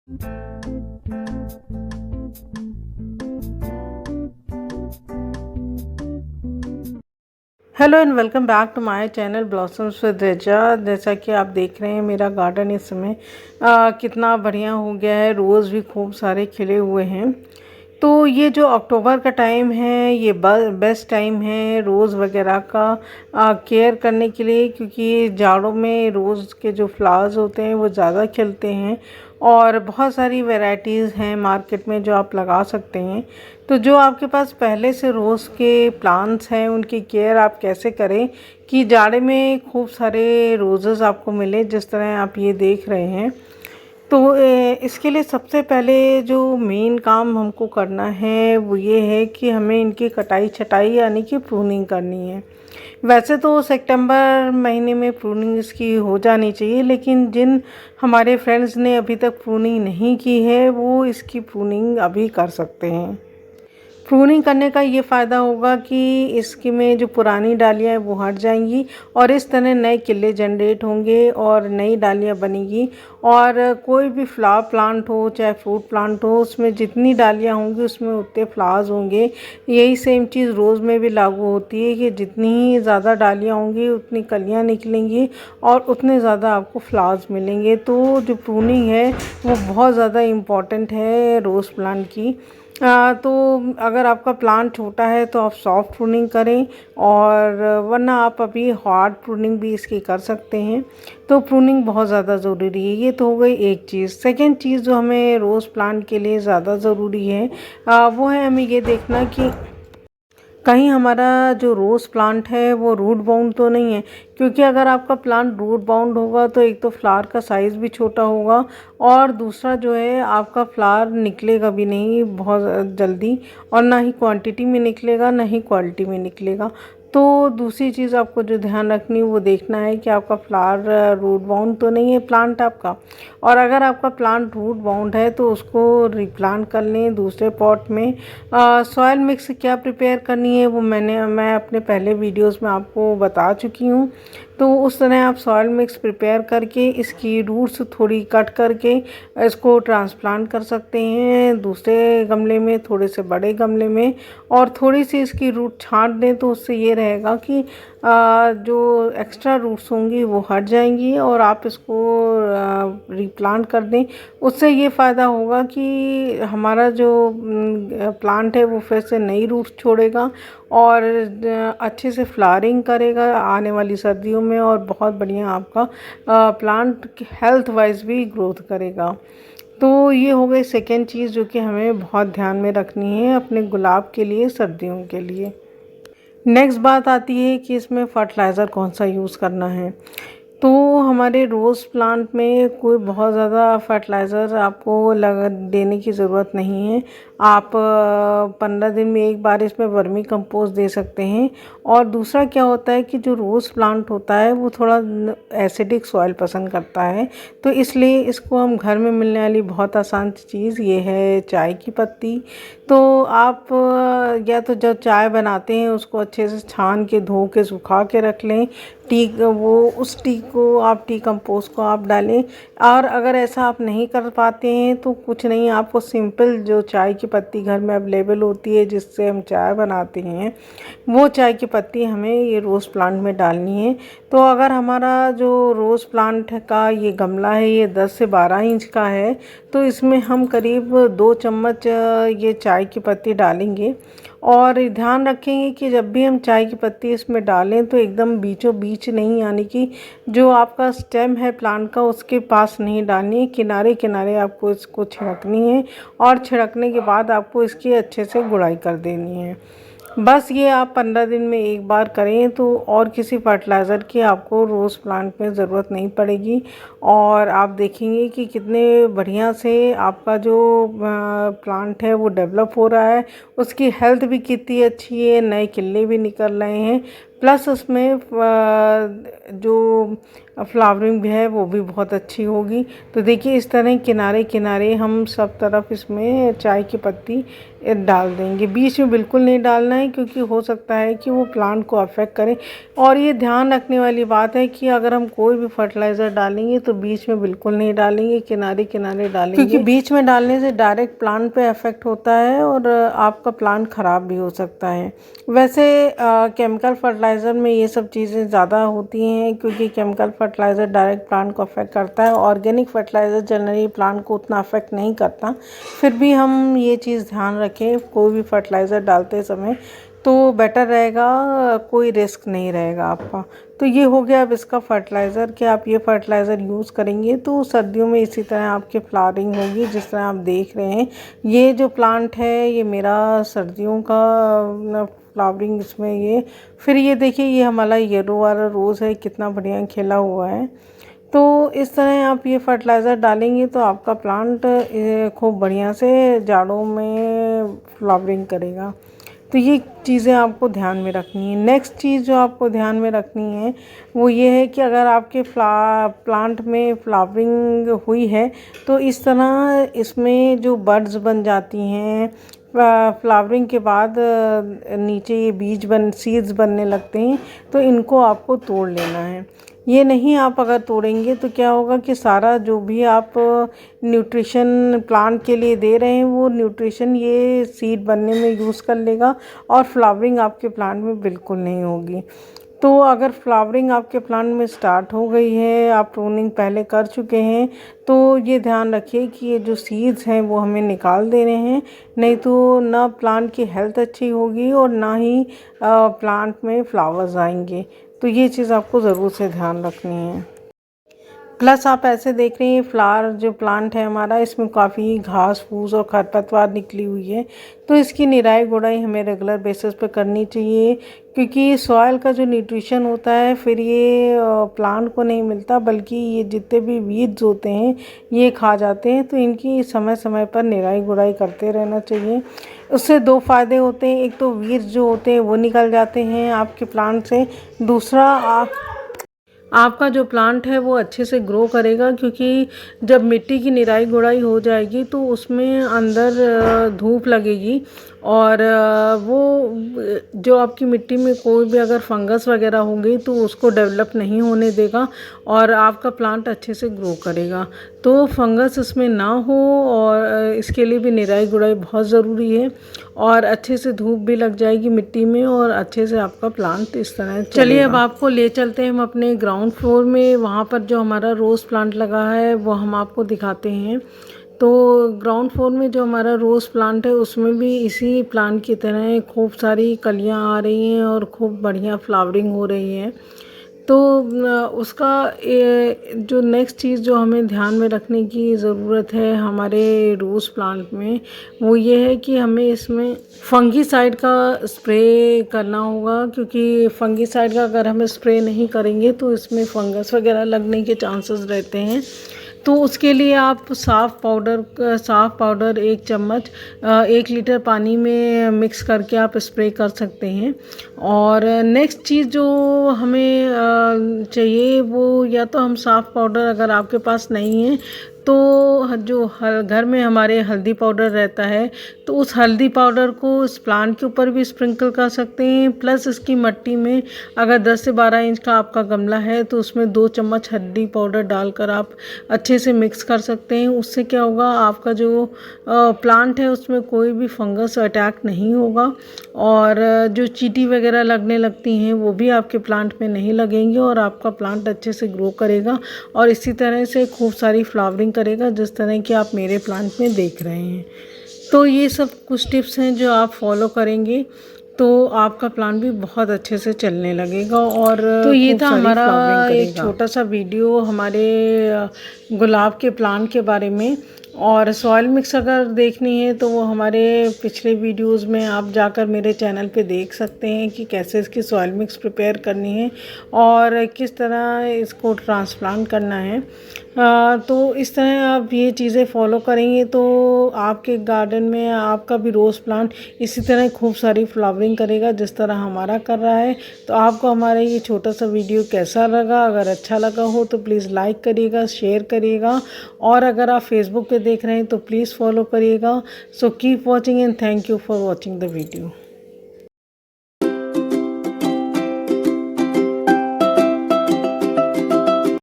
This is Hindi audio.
Hello and welcome back to my channel blossoms with Reza. जैसा कि आप देख रहे हैं, मेरा गार्डन इस समय कितना बढ़िया हो गया है। रोज़ भी खूब सारे खिले हुए हैं। तो ये जो अक्टूबर का टाइम है, ये बेस्ट टाइम है रोज़ वगैरह का केयर करने के लिए, क्योंकि जाड़ों में रोज़ के जो फ्लावर्स होते हैं वो ज़्यादा खिलते हैं और बहुत सारी वैरायटीज़ हैं मार्केट में जो आप लगा सकते हैं। तो जो आपके पास पहले से रोज़ के प्लांट्स हैं, उनकी केयर आप कैसे करें कि जाड़े में खूब सारे रोज़ेस आपको मिले, जिस तरह आप ये देख रहे हैं। तो इसके लिए सबसे पहले जो मेन काम हमको करना है वो ये है कि हमें इनकी कटाई छटाई यानी कि प्रूनिंग करनी है। वैसे तो सितंबर महीने में प्रूनिंग इसकी हो जानी चाहिए, लेकिन जिन हमारे फ्रेंड्स ने अभी तक प्रूनिंग नहीं की है वो इसकी प्रूनिंग अभी कर सकते हैं। प्रूनिंग करने का ये फ़ायदा होगा कि इसकी में जो पुरानी डालियाँ हैं वो हट जाएंगी और इस तरह नए किले जनरेट होंगे और नई डालियाँ बनेगी। और कोई भी फ्लावर प्लांट हो चाहे फ्रूट प्लांट हो, उसमें जितनी डालियाँ होंगी उसमें उतने फ्लावर्स होंगे। यही सेम चीज़ रोज़ में भी लागू होती है कि जितनी ही ज़्यादा डालियाँ होंगी उतनी कलियाँ निकलेंगी और उतने ज़्यादा आपको फ्लावर्स मिलेंगे। तो जो प्रूनिंग है वो बहुत ज़्यादा इम्पॉर्टेंट है रोज़ प्लांट की। तो अगर आपका प्लांट छोटा है तो आप सॉफ्ट प्रूनिंग करें, और वरना आप अभी हार्ड प्रूनिंग भी इसकी कर सकते हैं। तो प्रूनिंग बहुत ज़्यादा ज़रूरी है। ये तो हो गई एक चीज़। सेकंड चीज़ जो हमें रोज़ प्लांट के लिए ज़्यादा ज़रूरी है, वो है हमें ये देखना कि कहीं हमारा जो रोज़ प्लांट है वो रूट बाउंड तो नहीं है। क्योंकि अगर आपका प्लांट रूट बाउंड होगा तो एक तो फ्लावर का साइज़ भी छोटा होगा, और दूसरा जो है आपका फ्लावर निकलेगा भी नहीं बहुत जल्दी, और ना ही क्वांटिटी में निकलेगा ना ही क्वालिटी में निकलेगा। तो दूसरी चीज़ आपको जो ध्यान रखनी है वो देखना है कि आपका फ्लावर रूट बाउंड तो नहीं है प्लांट आपका। और अगर आपका प्लांट रूट बाउंड है तो उसको रिप्लांट कर लें दूसरे पॉट में। सॉयल मिक्स क्या प्रिपेयर करनी है वो मैं अपने पहले वीडियोस में आपको बता चुकी हूँ। तो उस तरह आप सॉयल मिक्स प्रिपेयर करके इसकी रूट्स थोड़ी कट करके इसको ट्रांसप्लांट कर सकते हैं दूसरे गमले में, थोड़े से बड़े गमले में। और थोड़ी सी इसकी रूट छांट दें तो उससे ये रहेगा कि जो एक्स्ट्रा रूट्स होंगी वो हट जाएंगी और आप इसको रिप्लांट कर दें। उससे ये फ़ायदा होगा कि हमारा जो प्लांट है वो फिर से नई रूट्स छोड़ेगा और अच्छे से फ्लावरिंग करेगा आने वाली सर्दियों में, और बहुत बढ़िया आपका प्लांट हेल्थ वाइज भी ग्रोथ करेगा। तो ये हो गई सेकेंड चीज़ जो कि हमें बहुत ध्यान में रखनी है अपने गुलाब के लिए सर्दियों के लिए। नेक्स्ट बात आती है कि इसमें फर्टिलाइज़र कौन सा यूज़ करना है। तो हमारे रोज़ प्लांट में कोई बहुत ज़्यादा फर्टिलाइज़र आपको देने की ज़रूरत नहीं है। आप 15 दिन में एक बार इसमें वर्मी कंपोस्ट दे सकते हैं। और दूसरा क्या होता है कि जो रोज़ प्लांट होता है वो थोड़ा एसिडिक सॉइल पसंद करता है, तो इसलिए इसको हम घर में मिलने वाली बहुत आसान चीज़ ये है चाय की पत्ती। तो आप या तो जब चाय बनाते हैं उसको अच्छे से छान के धो के सुखा के रख लें। टी वो उस टी को आप टी कंपोस्ट को आप डालें। और अगर ऐसा आप नहीं कर पाते हैं तो कुछ नहीं, आपको सिंपल जो चाय की पत्ती घर में अवेलेबल होती है जिससे हम चाय बनाते हैं, वो चाय की पत्ती हमें ये रोज़ प्लांट में डालनी है। तो अगर हमारा जो रोज़ प्लांट का ये गमला है ये 10 से 12 इंच का है, तो इसमें हम करीब 2 चम्मच ये चाय की पत्ती डालेंगे। और ध्यान रखेंगे कि जब भी हम चाय की पत्ती इसमें डालें तो एकदम बीचों बीच नहीं, यानी कि जो आपका स्टेम है प्लांट का उसके पास नहीं डालनी है, किनारे किनारे आपको इसको छिड़कनी है। और छिड़कने के बाद आपको इसकी अच्छे से गुड़ाई कर देनी है। बस ये आप 15 दिन में एक बार करें तो और किसी फर्टिलाइज़र की आपको रोज़ प्लांट में ज़रूरत नहीं पड़ेगी। और आप देखेंगे कि कितने बढ़िया से आपका जो प्लांट है वो डेवलप हो रहा है, उसकी हेल्थ भी कितनी अच्छी है, नए किले भी निकल रहे हैं। प्लस उसमें जो फ्लावरिंग भी है वो भी बहुत अच्छी होगी। तो देखिए इस तरह किनारे किनारे हम सब तरफ इसमें चाय की पत्ती डाल देंगे। बीच में बिल्कुल नहीं डालना है क्योंकि हो सकता है कि वो प्लांट को अफेक्ट करे। और ये ध्यान रखने वाली बात है कि अगर हम कोई भी फर्टिलाइज़र डालेंगे तो बीच में बिल्कुल नहीं डालेंगे, किनारे किनारे डालेंगे, क्योंकि बीच में डालने से डायरेक्ट प्लांट पे अफेक्ट होता है और आपका प्लांट ख़राब भी हो सकता है। वैसे केमिकल फर्टिलाइज़र में ये सब चीज़ें ज़्यादा होती हैं क्योंकि केमिकल फर्टिलाइज़र डायरेक्ट प्लांट को अफेक्ट करता है। ऑर्गेनिक फर्टिलाइज़र जनरली प्लांट को उतना अफेक्ट नहीं करता। फिर भी हम ये चीज़ ध्यान रखें कोई भी फर्टिलाइज़र डालते समय तो बेटर रहेगा, कोई रिस्क नहीं रहेगा आपका। तो ये हो गया अब इसका फर्टिलाइज़र कि आप ये फर्टिलाइज़र यूज़ करेंगे तो सर्दियों में इसी तरह आपकी फ्लावरिंग होगी जिस तरह आप देख रहे हैं। ये जो प्लांट है ये मेरा सर्दियों का फ्लावरिंग इसमें ये। फिर ये देखिए ये हमारा येलो वाला रोज़ है, कितना बढ़िया खिला हुआ है। तो इस तरह आप ये फर्टिलाइज़र डालेंगे तो आपका प्लांट खूब बढ़िया से जाड़ों में फ्लावरिंग करेगा। तो ये चीज़ें आपको ध्यान में रखनी है। नेक्स्ट चीज़ जो आपको ध्यान में रखनी है वो ये है कि अगर आपके प्लांट में फ्लावरिंग हुई है तो इस तरह इसमें जो बड्स बन जाती हैं फ्लावरिंग के बाद नीचे ये सीड्स बनने लगते हैं तो इनको आपको तोड़ लेना है। ये नहीं आप अगर तोड़ेंगे तो क्या होगा कि सारा जो भी आप न्यूट्रिशन प्लांट के लिए दे रहे हैं वो न्यूट्रिशन ये सीड बनने में यूज़ कर लेगा और फ्लावरिंग आपके प्लांट में बिल्कुल नहीं होगी। तो अगर फ्लावरिंग आपके प्लांट में स्टार्ट हो गई है, आप प्रूनिंग पहले कर चुके हैं, तो ये ध्यान रखिए कि ये जो सीड्स हैं वो हमें निकाल देने हैं, नहीं तो ना प्लांट की हेल्थ अच्छी होगी और ना ही प्लांट में फ्लावर्स आएंगे। तो ये चीज़ आपको ज़रूर से ध्यान रखनी है। प्लस आप ऐसे देख रहे हैं फ्लावर जो प्लांट है हमारा इसमें काफ़ी घास फूस और खरपतवार निकली हुई है। तो इसकी निराई गुड़ाई हमें रेगुलर बेसिस पे करनी चाहिए क्योंकि सॉइल का जो न्यूट्रिशन होता है फिर ये प्लांट को नहीं मिलता बल्कि ये जितने भी वीड्स होते हैं ये खा जाते हैं। तो इनकी समय समय पर निराई गुड़ाई करते रहना चाहिए। उससे दो फ़ायदे होते हैं, एक तो वीड्स जो होते हैं वो निकल जाते हैं आपके प्लांट से, दूसरा आपका जो प्लांट है वो अच्छे से ग्रो करेगा क्योंकि जब मिट्टी की निराई गुड़ाई हो जाएगी तो उसमें अंदर धूप लगेगी और वो जो आपकी मिट्टी में कोई भी अगर फंगस वगैरह होंगी तो उसको डेवलप नहीं होने देगा और आपका प्लांट अच्छे से ग्रो करेगा। तो फंगस इसमें ना हो और इसके लिए भी निराई गुड़ाई बहुत ज़रूरी है और अच्छे से धूप भी लग जाएगी मिट्टी में और अच्छे से आपका प्लांट इस तरह चलिए अब आपको ले चलते हैं हम अपने ग्राउंड फ्लोर में, वहाँ पर जो हमारा रोज़ प्लांट लगा है वो हम आपको दिखाते हैं। तो ग्राउंड फ्लोर में जो हमारा रोज़ प्लांट है उसमें भी इसी प्लांट की तरह खूब सारी कलियां आ रही हैं और खूब बढ़िया फ्लावरिंग हो रही है। तो उसका जो नेक्स्ट चीज़ जो हमें ध्यान में रखने की ज़रूरत है हमारे रोज़ प्लांट में वो ये है कि हमें इसमें फंगीसाइड का स्प्रे करना होगा क्योंकि फंगीसाइड का अगर हम स्प्रे नहीं करेंगे तो इसमें फंगस वगैरह लगने के चांसेस रहते हैं। तो उसके लिए आप साफ़ पाउडर 1 चम्मच 1 लीटर पानी में मिक्स करके आप स्प्रे कर सकते हैं। और नेक्स्ट चीज़ जो हमें चाहिए वो या तो हम साफ़ पाउडर अगर आपके पास नहीं है तो जो घर में हमारे हल्दी पाउडर रहता है तो उस हल्दी पाउडर को इस प्लांट के ऊपर भी स्प्रिंकल कर सकते हैं। प्लस इसकी मिट्टी में अगर 10 से 12 इंच का आपका गमला है तो उसमें 2 चम्मच हल्दी पाउडर डालकर आप अच्छे से मिक्स कर सकते हैं। उससे क्या होगा आपका जो प्लांट है उसमें कोई भी फंगस अटैक नहीं होगा और जो चींटी वगैरह लगने लगती हैं वो भी आपके प्लांट में नहीं लगेंगे और आपका प्लांट अच्छे से ग्रो करेगा और इसी तरह से खूब सारी फ्लावरिंग करेगा जिस तरह की आप मेरे प्लांट में देख रहे हैं। तो ये सब कुछ टिप्स हैं जो आप फॉलो करेंगे तो आपका प्लांट भी बहुत अच्छे से चलने लगेगा। और तो ये था हमारा एक छोटा सा वीडियो हमारे गुलाब के प्लांट के बारे में। और सॉइल मिक्स अगर देखनी है तो वो हमारे पिछले वीडियोस में आप जाकर मेरे चैनल पे देख सकते हैं कि कैसे इसकी सॉइल मिक्स प्रिपेयर करनी है और किस तरह इसको ट्रांसप्लांट करना है। तो इस तरह आप ये चीज़ें फॉलो करेंगे तो आपके गार्डन में आपका भी रोज़ प्लांट इसी तरह खूब सारी फ्लावरिंग करेगा जिस तरह हमारा कर रहा है। तो आपको हमारा ये छोटा सा वीडियो कैसा लगा? अगर अच्छा लगा हो तो प्लीज़ लाइक करिएगा, शेयर करिएगा, और अगर आप फेसबुक पे देख रहे हैं तो प्लीज़ फॉलो करिएगा। So keep watching and thank you for watching the video.